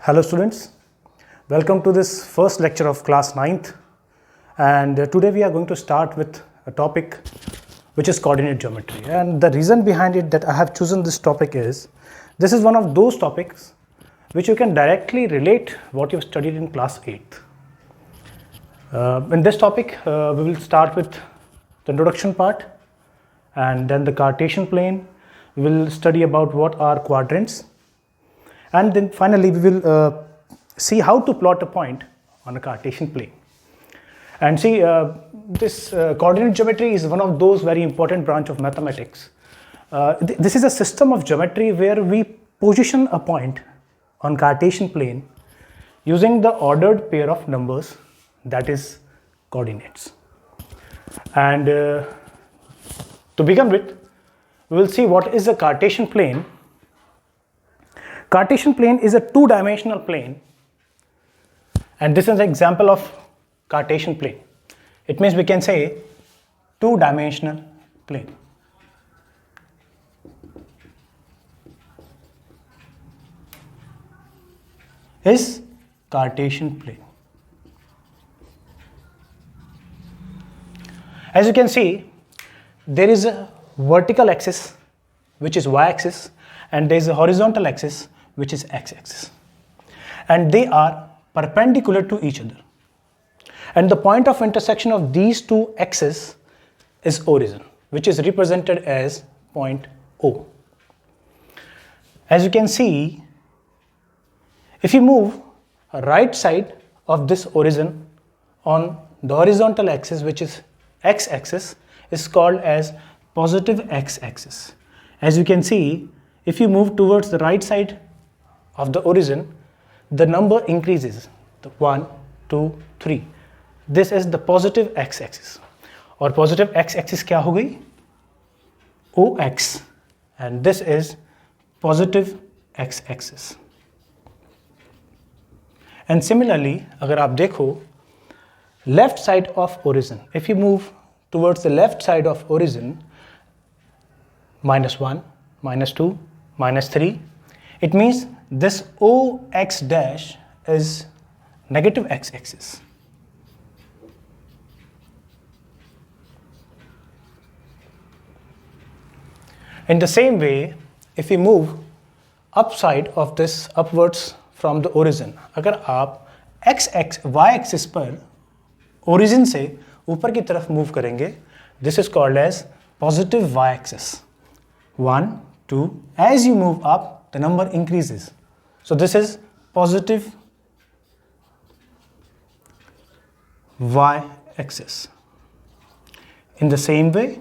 Hello students, welcome to this first lecture of class 9th, and today we are going to start with a topic which is coordinate geometry. And the reason behind it that I have chosen this topic is this is one of those topics which you can directly relate what you studied in class 8th. In this topic we will start with the introduction part, and then the Cartesian plane. We will study about what are quadrants, and then finally we will see how to plot a point on a Cartesian plane. And see, this coordinate geometry is one of those very important branch of mathematics. This is a system of geometry where we position a point on Cartesian plane using the ordered pair of numbers, that is coordinates. And to begin with, we will see what is a Cartesian plane. Cartesian plane is a two-dimensional plane, and this is an example of Cartesian plane. It means we can say two-dimensional plane. Is Cartesian plane. As you can see, there is a vertical axis which is y-axis, and there is a horizontal axis which is x-axis, and they are perpendicular to each other, and the point of intersection of these two axes is origin, which is represented as point O. As you can see, if you move right side of this origin on the horizontal axis, which is x-axis, is called as positive x-axis. As you can see, if you move towards the right side of the origin, the number increases, the 1, 2, 3. This is the positive x-axis. और positive x-axis क्या हो गई? OX, and this is positive x-axis. And similarly, अगर आप देखो left side of origin, if you move towards the left side of origin, -1, -2, -3, it means this OX dash is negative x-axis. In the same way, if we move upside of this upwards from the origin, अगर आप y-axis पर origin से ऊपर की तरफ move करेंगे, this is called as positive y-axis. 1, 2, as you move up, the number increases. So this is positive y-axis. In the same way,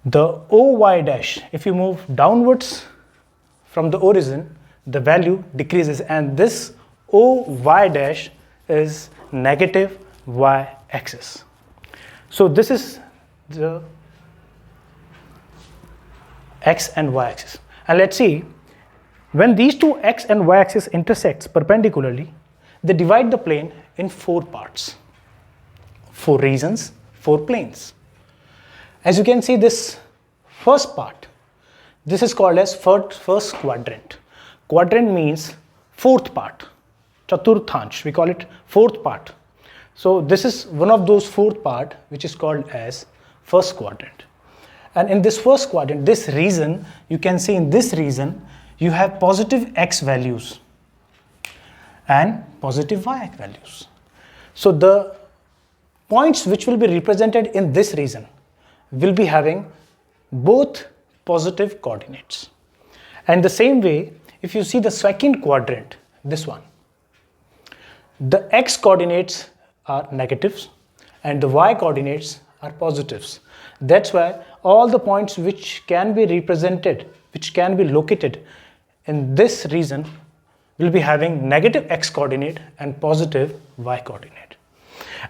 the OY dash, if you move downwards from the origin, the value decreases, and this OY dash is negative y-axis. So this is the x and y-axis. And let's see, when these two x and y-axis intersects perpendicularly, they divide the plane in 4 parts, 4 regions, 4 planes. As you can see, this first part, this is called as first quadrant. Quadrant means 4th part, chaturthansh, we call it 4th part. So this is one of those 4th part which is called as first quadrant. And in this first quadrant, this region, you can see in this region, you have positive x values and positive y values. So the points which will be represented in this region will be having both positive coordinates. And the same way, if you see the second quadrant, this one, the x coordinates are negatives and the y coordinates are positives. That's why all the points which can be represented, which can be located in this region, will be having negative x coordinate and positive y coordinate.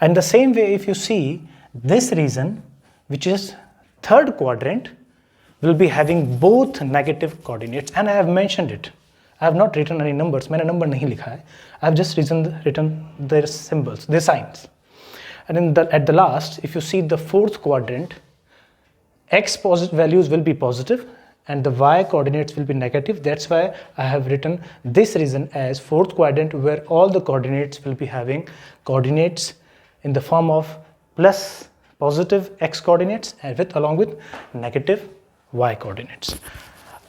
And the same way, if you see this region, which is third quadrant, will be having both negative coordinates, and I have mentioned it. I have not written any numbers. मैंने number नहीं लिखा है. I have just written their symbols, their signs. And at the last, if you see the fourth quadrant, x values will be positive and the y coordinates will be negative. That's why I have written this region as fourth quadrant, where all the coordinates will be having coordinates in the form of plus positive x coordinates and along with negative y coordinates.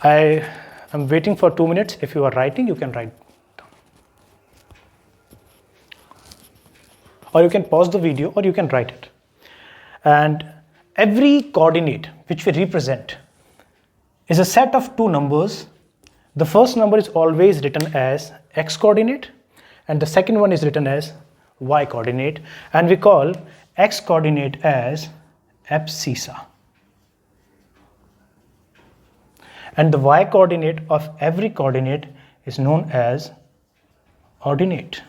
I am waiting for 2 minutes. If you are writing, you can write down. Or you can pause the video or you can write it. And every coordinate which we represent is a set of two numbers. The first number is always written as x coordinate and the second one is written as y coordinate, and we call x coordinate as abscissa. And the y coordinate of every coordinate is known as ordinate.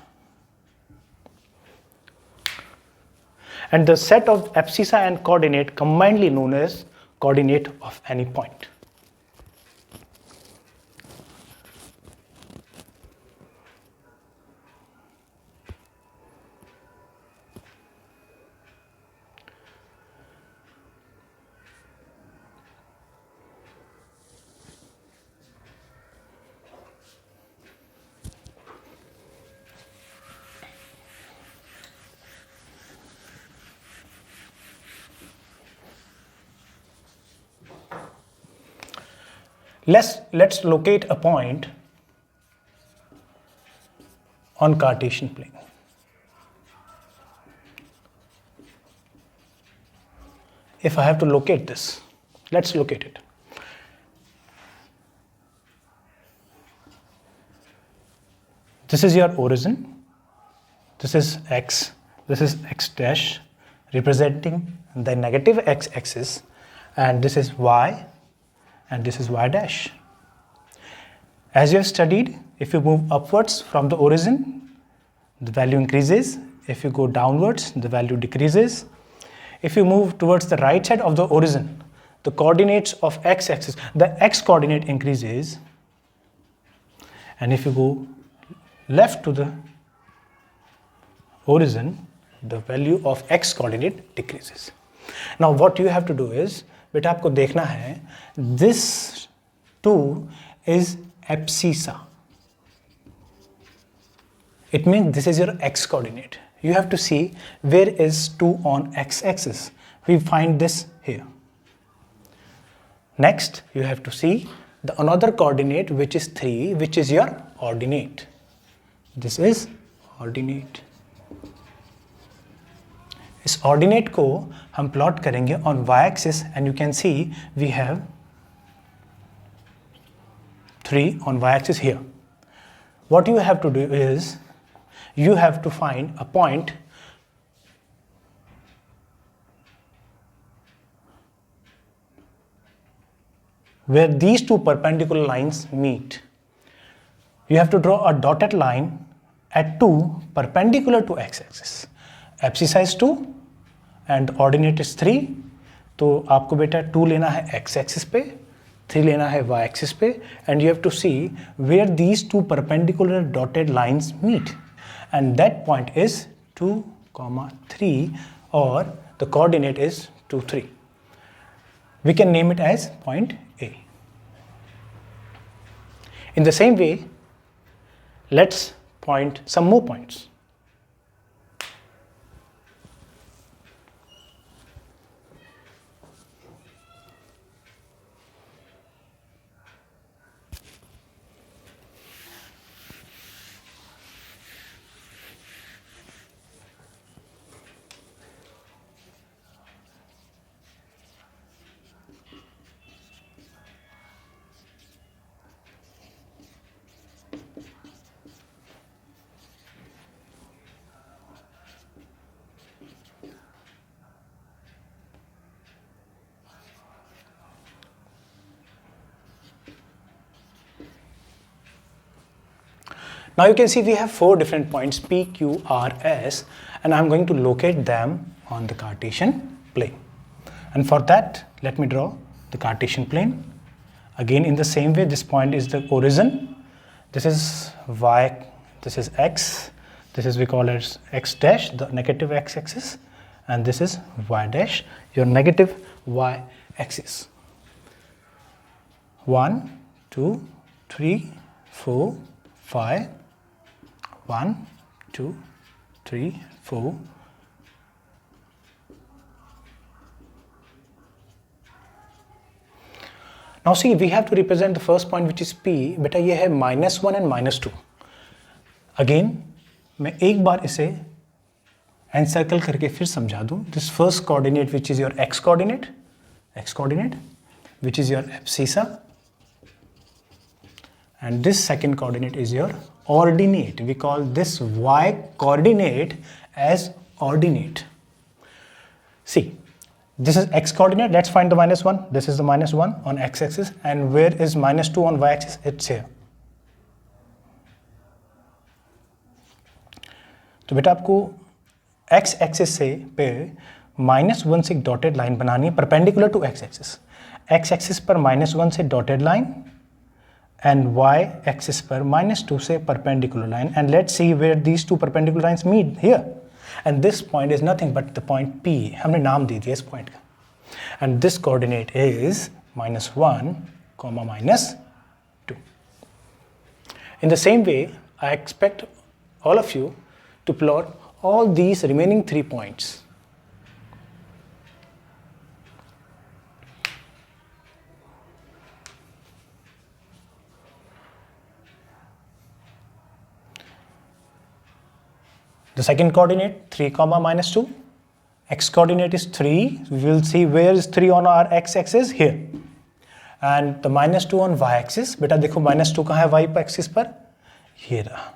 And the set of abscissa and coordinate combinedly known as coordinate of any point. Let's locate a point on Cartesian plane. If I have to locate this, let's locate it. This is your origin. This is x. This is x dash representing the negative x-axis, and this is y. And this is y dash. As you have studied, if you move upwards from the origin, the value increases. If you go downwards, the value decreases. If you move towards the right side of the origin, the coordinates of x-axis, the x coordinate increases. And if you go left to the origin, the value of x coordinate decreases. Now what you have to do is, बेटा आपको देखना है, this 2 is abscissa. It means this is your x coordinate. You have to see where is 2 on x-axis. We find this here. Next, you have to see the another coordinate which is 3, which is your ordinate. This is ordinate. इस ordinate को हम plot करेंगे on Y axis and you can see we have 3 on y axis here. What you have to do is you have to find a point where these two perpendicular lines meet. You have to draw a dotted line at 2 perpendicular to x-axis. Abscissa is 2 and ordinate is 3. तो आपको बेटा 2 लेना है x-axis पे, 3 लेना है y-axis पे, and you have to see where these two perpendicular dotted lines meet, and that point is 2, 3, or the coordinate is 2, 3. We can name it as point A. In the same way, let's point some more points. Now you can see we have 4 different points P, Q, R, S, and I'm going to locate them on the Cartesian plane. And for that, let me draw the Cartesian plane. Again, in the same way, this point is the origin. This is Y, this is X, this is, we call it X dash, the negative X axis, and this is Y dash, your negative Y axis. 1 2 3 4 5. 1 2 3 4. Now see, we have to represent the first point which is P. बेटा ये है -1 and -2. Again मैं एक बार इसे encircle करके फिर समझा दूं. This first coordinate which is your x coordinate, which is your abscissa, and this second coordinate is your ordinate. We call this y coordinate as ordinate. See, this is x coordinate. Let's find the -1. This is the -1 on x axis, and where is -2 on y axis? It's here. तो बेटा आपको x axis से पे -1 से एक dotted line बनानी है perpendicular to x axis. x axis पर -1 से dotted line and y axis पर -2 से perpendicular line. And let's see where these two perpendicular lines meet here. And this point is nothing but the point P. हमने नाम दे दिया इस point का. And this coordinate is -1, -2. In the same way, I expect all of you to plot all these remaining 3 points. The second coordinate 3, -2. X coordinate is 3. We will see where is 3 on our x axis here. And the -2 on y axis. बेटा देखो -2 कहाँ है y axis पर? ये रहा.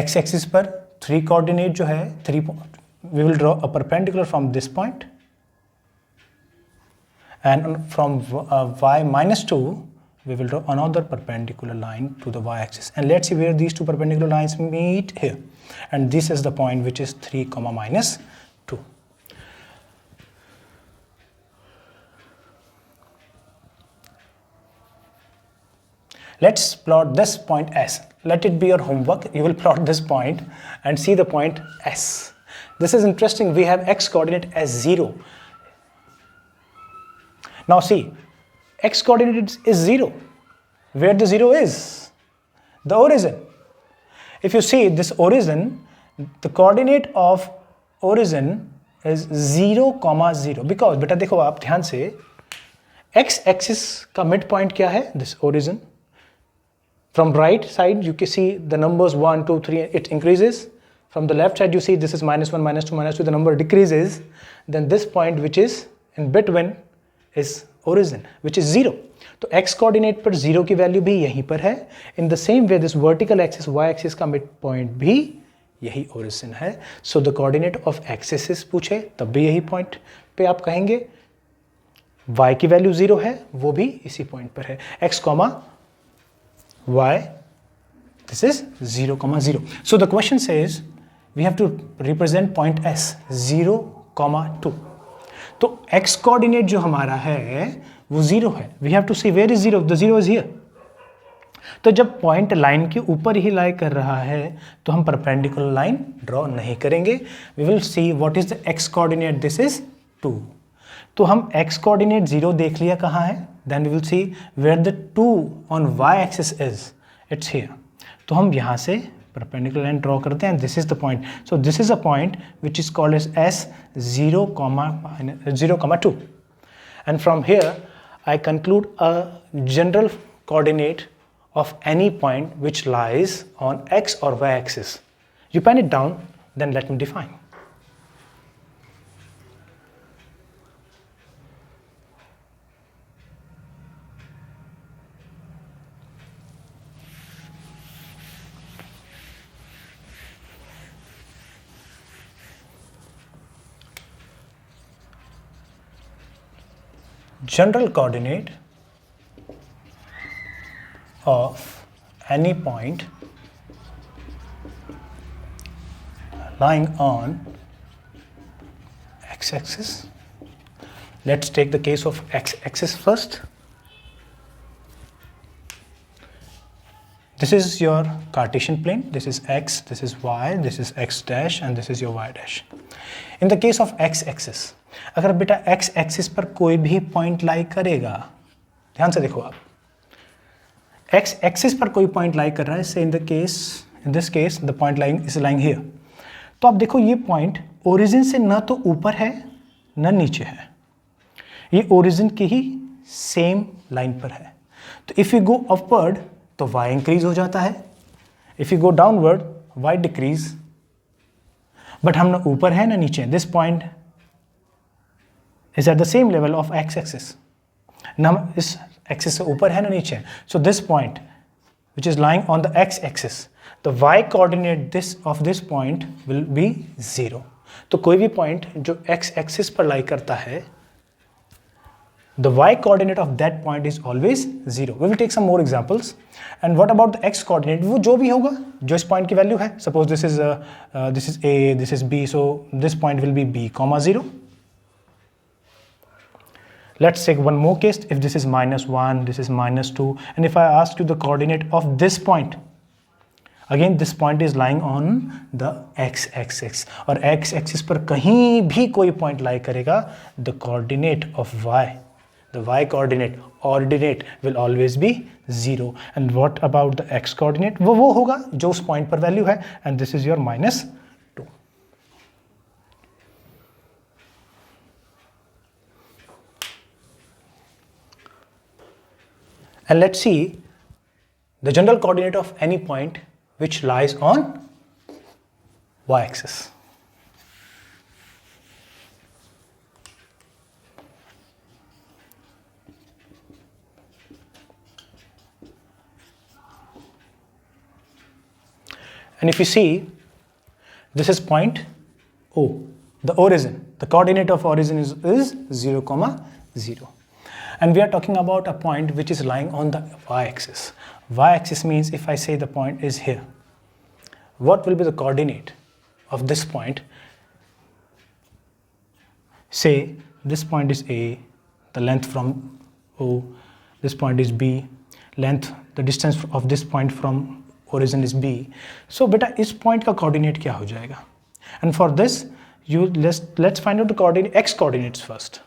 X axis पर 3 coordinate जो है 3, we will draw a perpendicular from this point, and from y -2 we will draw another perpendicular line to the y axis. And let's see where these two perpendicular lines meet here. And this is the point which is 3, -2. Let's plot this point S. Let it be your homework. You will plot this point and see the point S. This is interesting. We have x coordinate as 0. Now see, x coordinate is 0. Where the 0 is? The origin. If you see this origin, the coordinate of origin is 0, 0. Because बेटा देखो आप ध्यान से x axis का mid point क्या है? This origin. From right side you can see the numbers 1, 2, 3, it increases. From the left side you see this is -1, -2, -2, the number decreases. Then this point which is in between is origin, which is 0. तो x coordinate पर 0 की value भी यहीं पर है. In the same way this vertical axis y axis का mid point भी यही origin है. So the coordinate of x axis पूछे तब भी यही point पे आप कहेंगे. y की वैल्यू 0 है, वो भी इसी point पर है. x, y, this is 0, 0. So the question says we have to represent point S 0, 2. तो x coordinate जो हमारा है वो 0 है. We have to see where is 0. The 0 is here. तो जब पॉइंट लाइन के ऊपर ही लाई कर रहा है तो हम परपेंडिकुलर लाइन ड्रॉ नहीं करेंगे. We will see what is the x coordinate. This is 2. तो हम x coordinate 0 देख लिया कहाँ है. Then we will see where the 2 on y axis is. It's here. तो हम यहाँ से perpendicular line draw करते हैं. This is the point. So this is a point which is called as S 0, 2. And from here I conclude a general coordinate of any point which lies on x or y axis. You pen it down, then let me define. General coordinate of any point lying on x-axis. Let's take the case of x-axis first. This is your Cartesian plane. This is x, this is y, this is x dash, and this is your y dash. In the case of x-axis, अगर बेटा x axis पर कोई भी point लाई करेगा, ध्यान से देखो आप, x एक्सिस पर कोई पॉइंट लाई कर रहा है, से in this case the point lying is lying here, तो आप देखो ये पॉइंट ओरिजिन से ना तो ऊपर है ना नीचे है, ये ओरिजिन की ही सेम लाइन पर है। तो इफ यू गो अपवर्ड तो y इंक्रीज हो जाता है, if you go downward y decrease, but हम ना ऊपर है ना नीचे, this point is at the same level of x axis, ना हम इस एक्सिस से ऊपर है ना नीचे, so this point which is lying on the x axis, the y coordinate of this point will be 0. तो कोई भी पॉइंट जो x axis पर लाई करता है, the y coordinate of that point is always 0. We will take some more examples. And what about the x coordinate? वो जो भी होगा, जो इस पॉइंट की वैल्यू है, suppose this is a, this is b, so this point will be b, 0. Let's take one more case. If this is -1, this is -2, and if I ask you the coordinate of this point, again this point is lying on the x axis, और x axis पर कहीं भी कोई point lie करेगा, the coordinate of y, the y coordinate, ordinate will always be 0. And what about the x coordinate? वो होगा जो उस point पर value है, and this is your -2. And let's see the general coordinate of any point which lies on y-axis. And if you see, this is point O, the origin. The coordinate of origin is 0, 0. And we are talking about a point which is lying on the y-axis. Y-axis means if I say the point is here, what will be the coordinate of this point? Say this point is A, the length from O, this point is B, length, the distance of this point from origin is B. So beta इस point का coordinate क्या हो जाएगा? And for this, let's find out the coordinate, x coordinates first.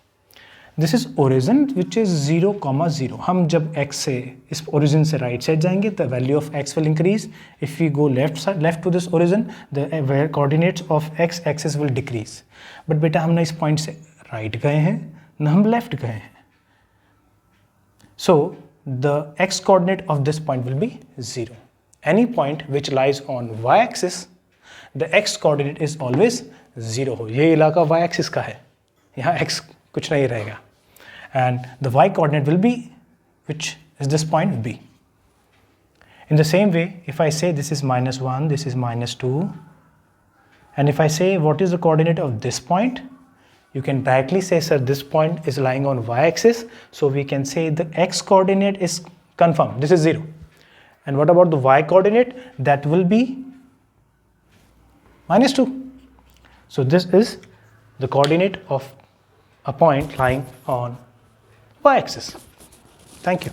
This is origin which is 0, 0. हम जब x से इस origin से right side जाएंगे, the value of x will increase. If we go left to this origin, the coordinates of x axis will decrease. But बेटा हम ना इस point से right गए हैं, ना हम left गए हैं. So the x coordinate of this point will be 0. Any point which lies on y axis, the x coordinate is always 0 हो. ये इलाका y axis का है, यहाँ x कुछ नहीं रहेगा. And the y coordinate will be, which is this point B. In the same way, if I say this is -1, this is -2, and if I say what is the coordinate of this point, you can directly say, sir, this point is lying on y-axis, so we can say the x coordinate is confirmed, this is 0. And what about the y coordinate? That will be -2. So this is the coordinate of a point lying on y-axis. Thank you.